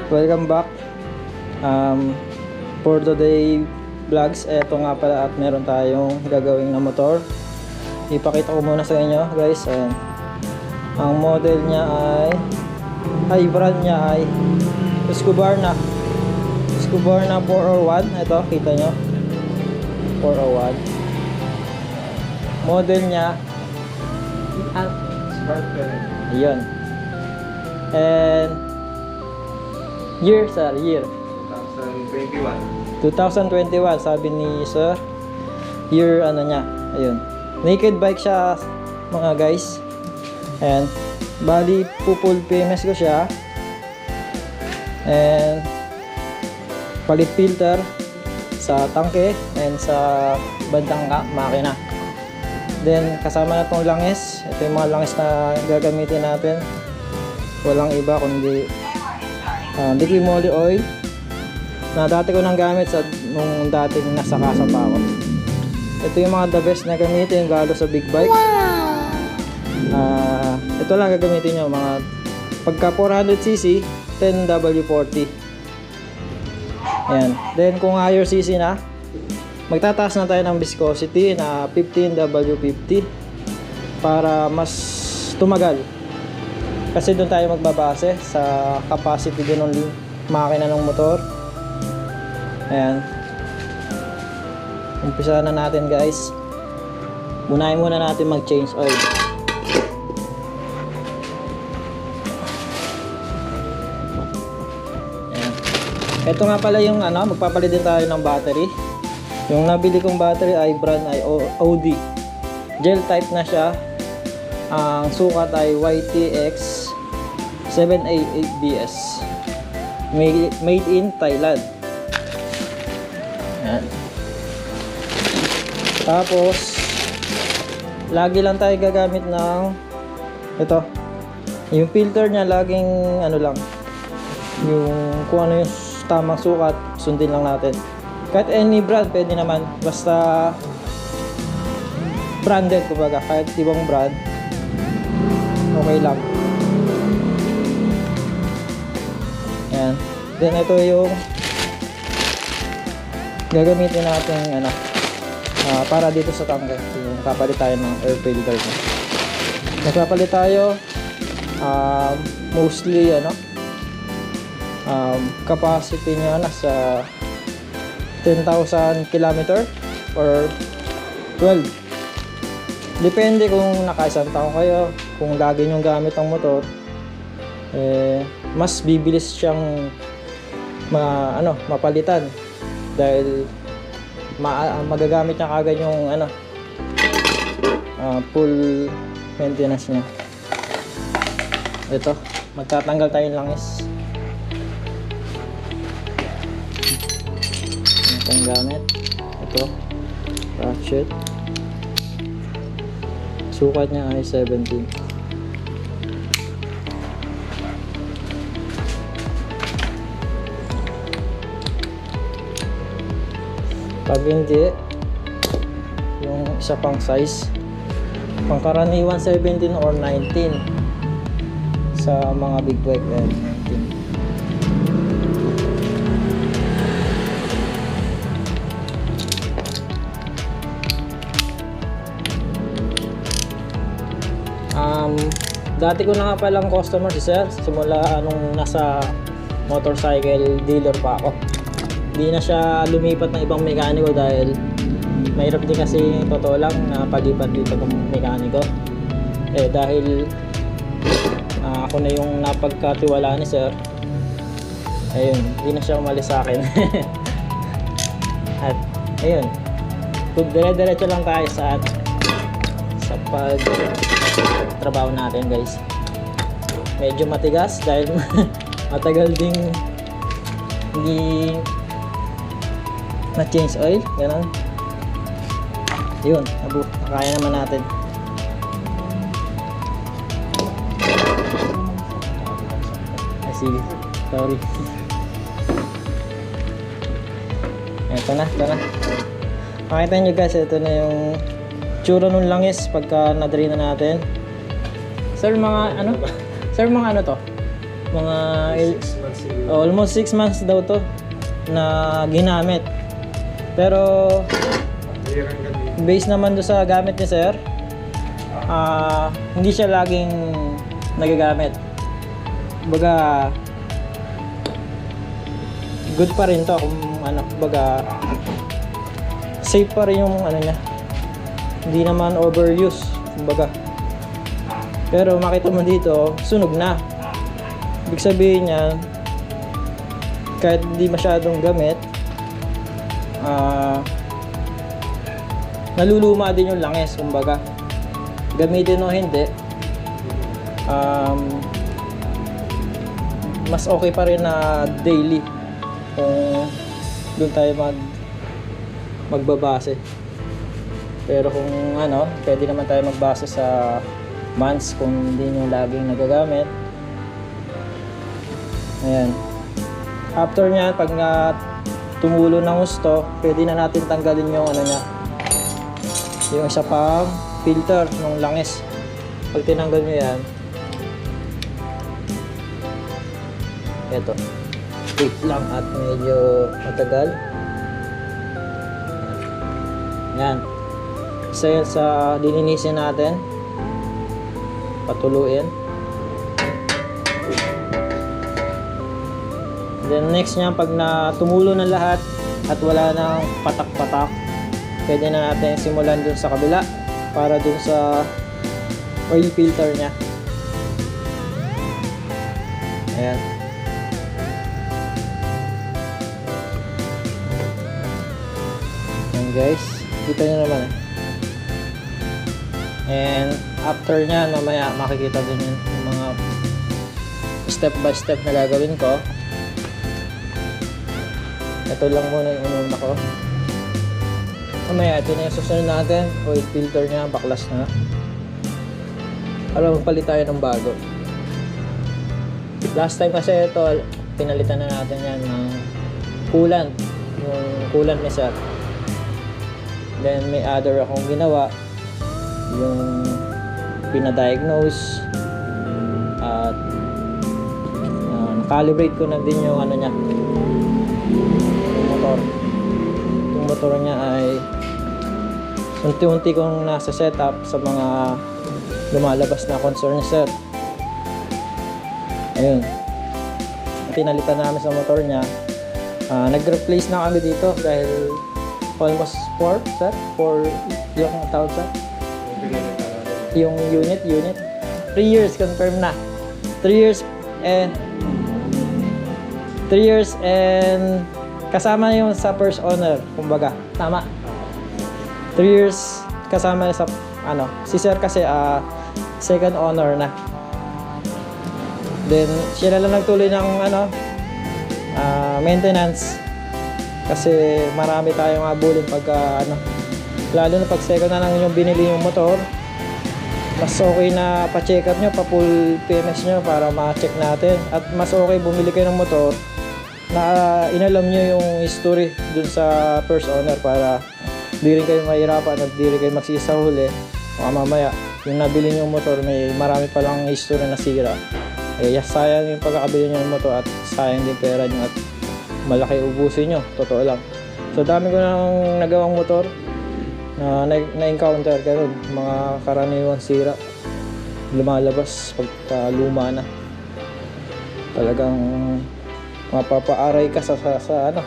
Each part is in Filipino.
Welcome back for today vlogs. Eto nga pala at meron tayong gagawin na motor. Ipakita ko muna sa inyo guys. Ayan. Ang model niya ay brand niya ay Husqvarna 401. Ito kita nyo 401. Model niya ayun. And year 2021 sabi ni sir. Year ano niya, ayun. Naked bike siya mga guys. And bali full PMS ko siya. And palit filter sa tangke and sa bandang makina. Then kasama na tong langis. Ito yung mga langis na gagamitin natin. Walang iba kundi liquid moly oil na dati ko nang gamit nung dating nasa kasa pa ako. Ito yung mga the best na gamitin lalo sa big bike. Ito lang gagamitin nyo mga pagka 400cc 10W40. Ayan. Then kung higher cc na, magtataas na tayo ng viscosity na 15W50 para mas tumagal. Kasi doon tayo magbabase sa capacity din ng makina ng motor. Ayan. Umpisa na natin guys. Unahin muna natin mag-change oil. Ayan. Ito nga pala yung magpapalit din tayo ng battery. Yung nabili kong battery ay brand ay OD. Gel type na siya. Ang sukat ay YTX 788BS. Made in Thailand. Ayan. Tapos lagi lang tayo gagamit ng ito. Yung filter niya laging lang. Yung kung ano yung tamang sukat, sundin lang natin. Kahit any brand pwede naman, basta branded kumbaga, kahit ibang brand okay lang. Ayan. Then ito yung gagamitin natin para dito sa tangke. Yung kapalit tayo ng air filter niya. Nagpapalit tayo mostly capacity niya nasa 10,000 km or 12. Depende kung nakaisang taon kayo, kung lagi nyong gamit ang motor, mas bibilis siyang mapalitan dahil magagamit niya kagad yung full maintenance niya. Ito, magtatanggal tayo ng langis. Itong gamit. Ito, ratchet. Sukat niya ay 17. Pag hindi, yung isa pang size, pangkaraniwan 17 or 19 sa mga big bike. 19. Dati ko na nga palang customer si sir simula nung nasa motorcycle dealer pa ako. Hindi na siya lumipat ng ibang mekaniko dahil mahirap din kasi totoo lang na paglipat dito ng mekaniko. Dahil ako na yung napagkatiwalaan ni sir. Ayun, hindi na siya umalis sa akin. At ayun, dire-diretso lang tayo sa trabaho natin guys. Medyo matigas dahil matagal ding hindi na-change oil, gano'n. Yun, kaya naman natin. Sige, sorry. Ito na. Makita nyo guys, ito na yung tsura nung langis pagka na-drain na natin. Sir, mga ano to? mga Siguro. almost 6 months daw to na ginamit. Pero Hirang gabi. based naman do sa gamit ni sir, hindi siya laging nagagamit. Baga good pa rin to kung ano, baga safe pa rin yung ano niya. Hindi naman overuse, kumbaga. Pero makita mo dito, sunog na. Ibig sabihin niya, kahit hindi masyadong gamit, naluluma din yung langis, kumbaga. Gamitin o hindi, mas okay pa rin na daily kung doon tayo magbabase. Pero kung ano, pwede naman tayo magbase sa months kung hindi nyo laging nagagamit. Ayan. After nyan, pag tumulo ng gusto, pwede na natin tanggalin yung ano niya, yung isa pang filter ng langis. Pag tinanggal nyo yan, eto, wait lang at medyo matagal. Yan. Isa yan sa lilinisin natin, patuluin. Then next niya, pag tumulo na lahat at wala nang patak-patak, pwede na natin simulan dun sa kabila para dun sa oil filter niya. Ayan. Ayan guys, kita nyo naman eh. And after nyan, mamaya makikita din yung mga step by step na gagawin ko. Ito lang muna yung ununa ko. Mamaya, ito na yung susunod natin. Oil filter niya, baklas na. Para magpalit tayo ng bago. Last time kasi ito, pinalitan na natin yan ng coolant. Yung coolant ni sir. Then may other akong ginawa. Yung pinadiagnose. At calibrate ko na din yung ano niya. Yung motor niya ay unti-unti kong nasa setup sa mga lumalabas na concern sir. Ayun, pinalitan namin sa motor niya. Nag-replace na kami dito dahil almost 4 sir, 4 yung tawag sir, yung unit 3 years confirm na, 3 years and kasama yung sa first owner, kumbaga. Tama. 3 years kasama sa ano, si sir kasi second owner na. Then siya na lang nagtuloy ng ano, maintenance. Kasi marami tayong abulin pag ano, lalo na pag second na lang yung binili yung motor. Mas okay na pa-check up nyo, pa-full PMS nyo para ma-check natin. At mas okay bumili kayo ng motor na inalam nyo yung history dun sa first owner para di rin kayo mahirapan at di rin kayo magsisa huli. O mamaya, yung nabili nyo yung motor may marami palang history na sira. Kaya sayang yung pagkakabili nyo ng motor at sayang din pera nyo at malaki ubusin nyo. Totoo lang. So dami ko nang nagawang motor na na-encounter ganun. Mga karaniwang sira lumalabas pagka luma na. Talagang mapapaaray ka sa ano.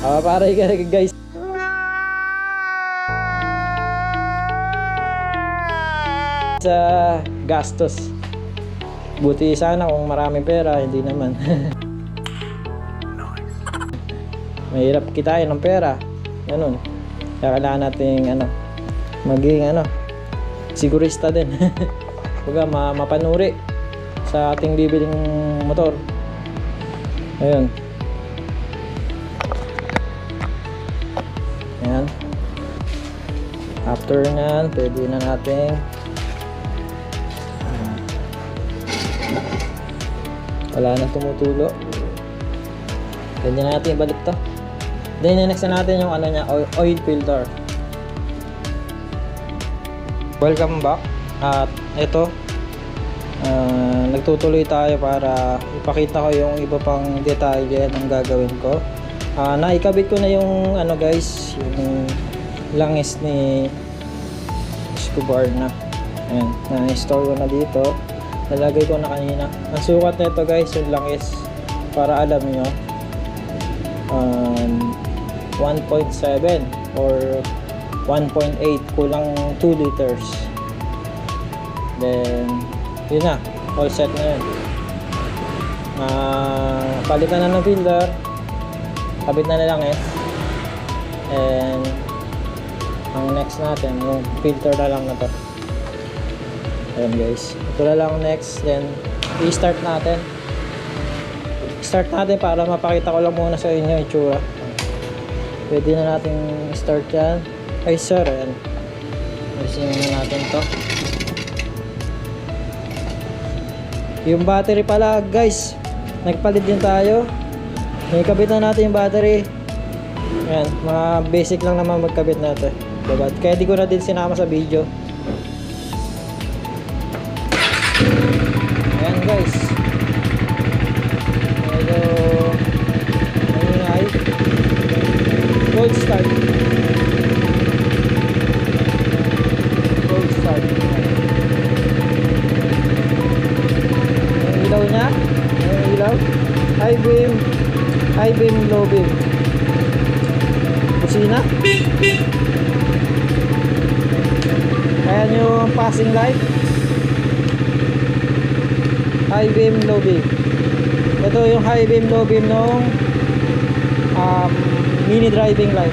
Mapapaaray ka guys. Sa gastos. Buti sana kung maraming pera, hindi naman. Mahirap kitain ng pera. Ganun. Kaya kailangan nating ano, maging ano, sigurista din. Kumbaga mapanuri sa ating bibiling motor. Ayun. Ayan. After nyan, pwede na natin wala na tumutulo. Pwede na natin ibalik to. Then next na natin yung ano niya, oil filter. Welcome back. At ito, nagtutuloy tayo para ipakita ko yung iba pang detalye ng gagawin ko. Naikabit ko na yung ano guys, yung langis ni Escobar na. Ayan, na-install ko na dito. Nalagay ko na kanina. Ang sukat nito guys, yung langis, para alam nyo, 1.7 or 1.8, kulang 2 liters. Then yun na, all set na yun. Palitan na ng filter, kabit na lang and ang next natin yung filter na lang na to. Ayan guys, ito na lang next. Then i-start natin para mapakita ko lang muna sa inyo yung itsura. Pwede na natin start yan. Ay sir, ayan, ayusin na natin to. Yung battery pala guys, nagpalit din tayo. Nakikabit na natin yung battery. Ayan, mga basic lang naman magkabit natin, diba? Kaya di ko na din sinama sa video. Ayan guys, medyo ay gold start. Yung ilaw niya, yung ilaw, high beam, low beam. Kusina. Ayan yung passing light, high beam, low beam. Ito yung high beam, low beam nung mini driving light,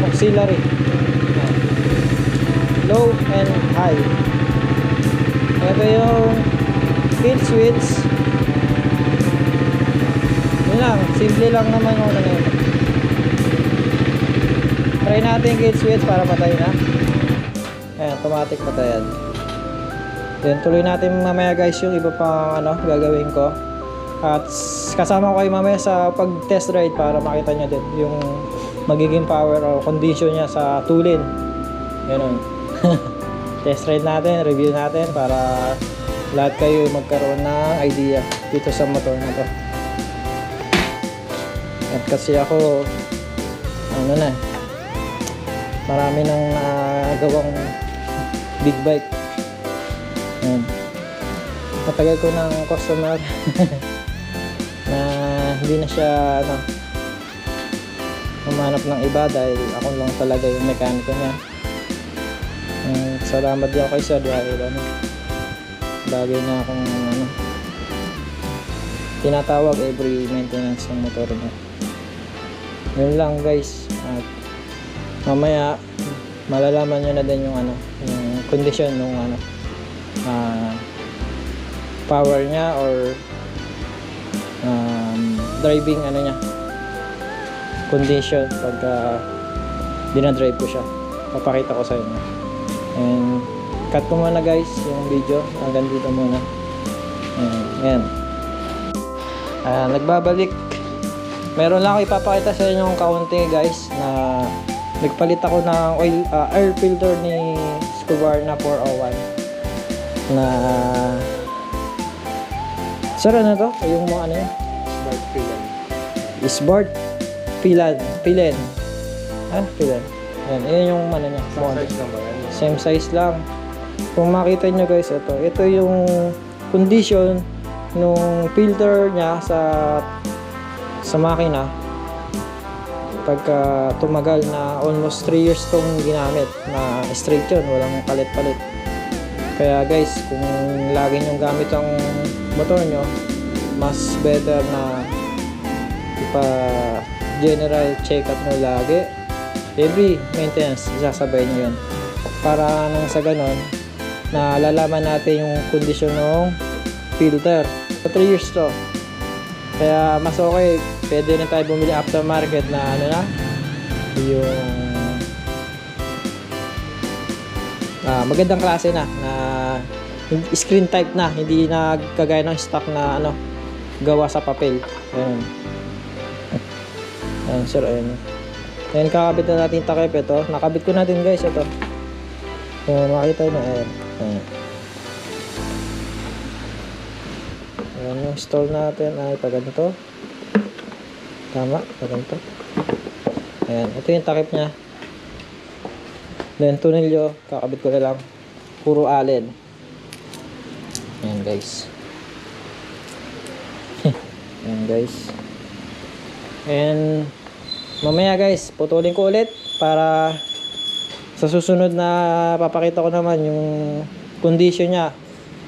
auxiliary, low and high. Ito yung kill switch. Yun lang, simple lang naman yung ano na ito. Try natin yung kill switch para patay na. Ayan, automatic patayan. Then tuloy natin mamaya guys yung iba pang ano gagawin ko. At kasama ko kayo mamaya sa pag test ride para makita nyo din yung magiging power o condition niya sa tulin. Ganun. Test ride natin, review natin para lahat kayo magkaroon ng idea dito sa motor na to. At kasi ako ano na, marami nang gawang big bike. Ayan. Matagal ko ng customer na hindi na siya ano, humanap ng iba dahil ako lang talaga yung mekaniko niya. Salamat din ako kay sir dahil ano, bagay na akong ano, tinatawag every maintenance ng motor niya. Yun lang guys, at mamaya malalaman nyo na din yung ano, yung condition ng ano, power niya or driving ano niya, condition pagka dinadrive ko siya. Papakita ko sa inyo. And cut ko muna guys yung video hanggang dito muna. Ayan. Nagbabalik. Meron lang ako ipapakita sa inyo ng kaunti guys na nagpalit ako ng oil, air filter ni Escobar na 401 na sir, ano to? Yung mga ano yun? Smart Filan. Filan. Filan. Yan, yun yung ano niya. Same size lang. Kung makita nyo guys, ito yung condition nung filter niya sa makina pagka tumagal na almost 3 years tong ginamit na straight yun, walang palit-palit. Kaya guys, kung lagi nyong gamit ang motor nyo, mas better na ipa-general check-up nyo lagi. Every maintenance, isasabay nyo yun. Para nang sa ganon, nalalaman natin yung kondisyon ng filter. 3 years to. Kaya mas okay, pwede na tayo bumili aftermarket na ano na, yung magandang klase na screen type na, hindi na kagaya ng stock na ano, gawa sa papel. Ayun. Ayun sir, ayun. Ayun, kakabit na natin yung takip ito. Nakabit ko natin guys ito. Kung makita nyo, ayun. Ayun. Ayan, yung stall natin ay pag ganito. Tama, pag ganito. Ayan, ito yung takip niya. Then, tunilyo, kakabit ko na lang. Puro allen. Ayan, guys. Ayan, guys. And, mamaya, guys, putulin ko ulit para sa susunod na papakita ko naman yung condition niya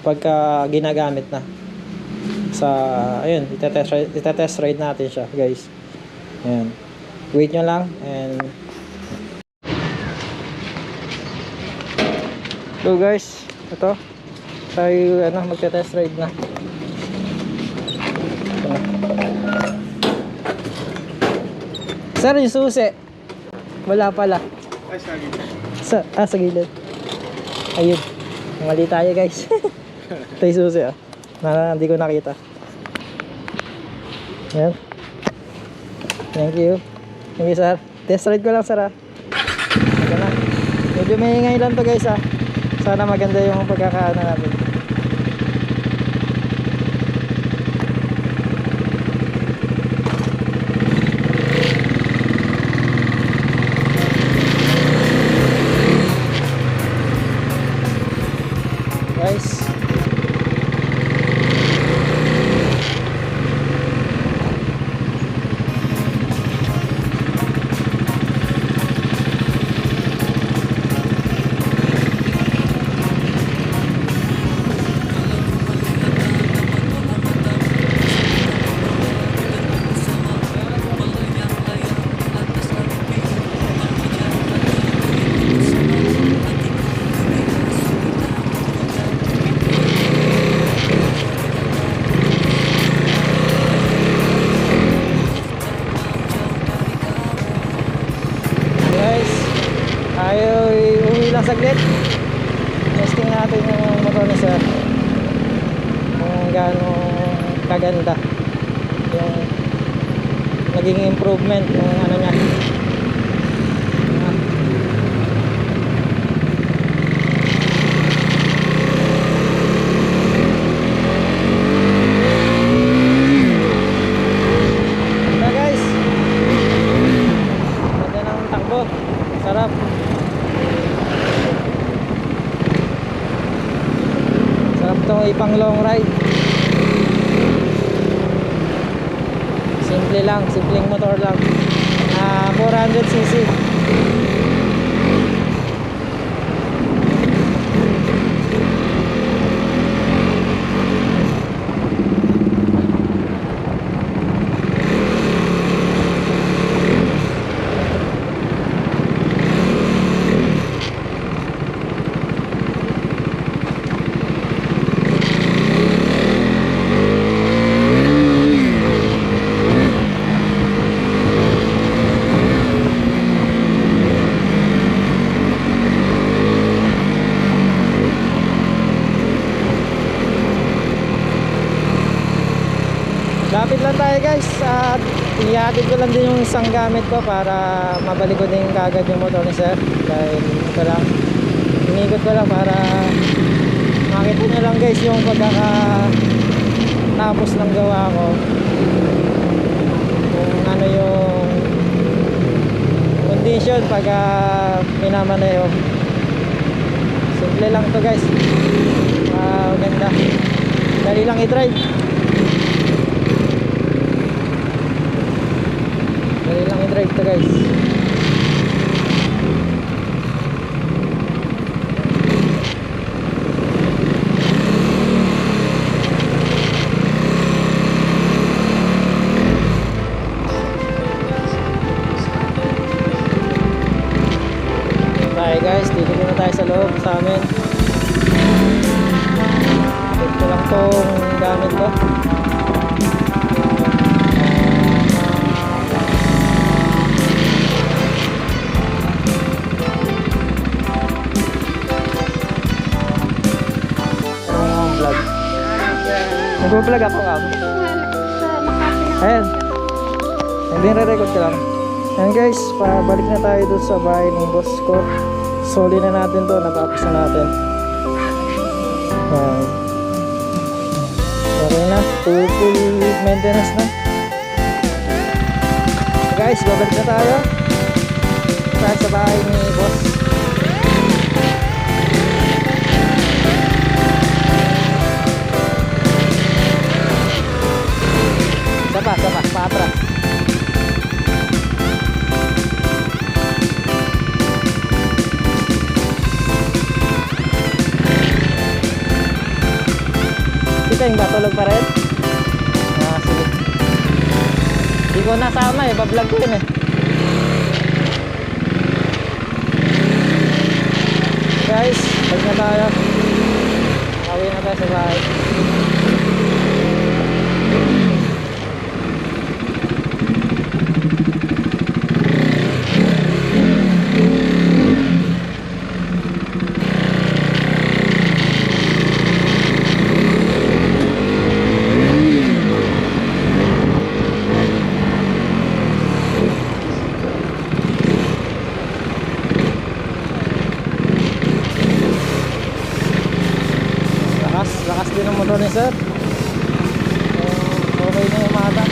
pagka ginagamit na. Ayun, itetest ride natin siya, guys. Ayan. Wait nyo lang, and so guys, ito tayo magte-test ride na. Ito na. Sir, yung susi wala pala. Ay, sabi. Sa gilid. Ayun, mali tayo guys. Ito yung susi hindi ko nakita. Ayan. Thank you sir. Test ride ko lang sir Ito na. Medyo maingay lang to guys Sana maganda yung pagkakaano natin. Guys, ayaw uwi lang saglit. Testing natin yung motor ni sir kung gaano kaganda yung naging improvement yung ano niya. Ito guys, ganda ng takbo, sarap. Sarap tong ipang long ride. Simple lang, simpleng motor lang. 400cc. Lapit lang tayo guys at ihatid ko lang din yung isang gamit ko para mabalik ko din kagad yung motor ni sir. Dahil ito lang, inikot ko lang para makita nyo lang guys yung pagkakatapos ng gawa ko, kung ano yung condition pagka minamaneho. Simple lang to guys, ganda, dali lang i-drive. Dali lang i-drive to guys. Okay guys, dito na tayo sa loob sa amin. Ito lang tong gamit ko. Nag-vlog ako nga. Ayan. Hindi re-record ka lang. Ayan guys, pabalik na tayo doon sa bahay ng boss ko. Soli na natin to, natapos na natin. Ayan. Okay na. to full maintenance na. So guys, babalik na tayo sa bahay ni boss. Sapa, paatras. Kita yung batulog pa rin? Ah, sige. Hindi ko nasama eh, bablog ko yun eh. Guys, balik na tayo. Awi na tayo sa bahay. Lakas din ang motor ni sir. Okay na yung mata.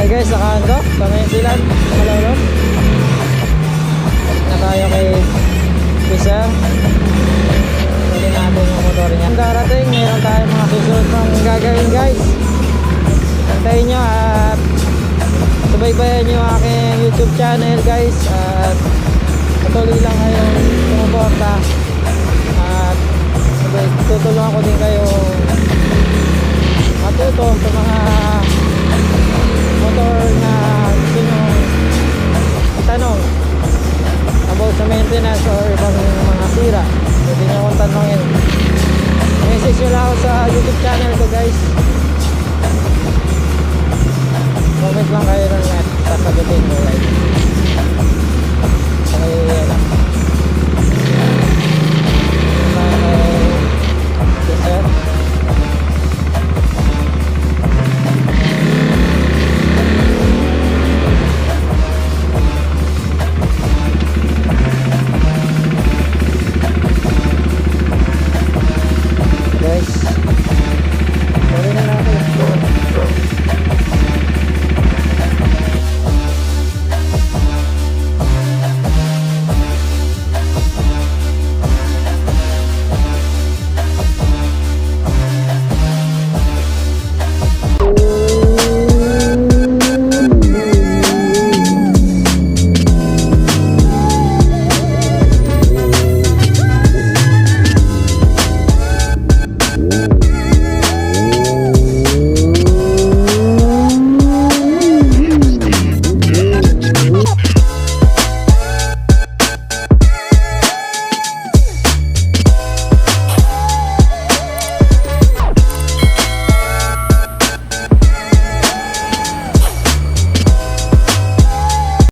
Guys, nakaando sa may silan Malawlon na tayo kay sir. Tuloy natin yung motor niya. Darating, meron tayong mga susunod pang gagawin guys. Antayin nyo at subaybayan nyo aking YouTube channel guys. At patuloy lang kayong sumuporta. At tutulungan ko din kayo matuto sa mga motor na gusto nyo itanong about sa maintenance or ibang mga sira. Pwede nyo akong tanongin. Message nyo lang ako sa YouTube channel ko guys. Comment lang kayo lang at sasagutin ko guys. Okay,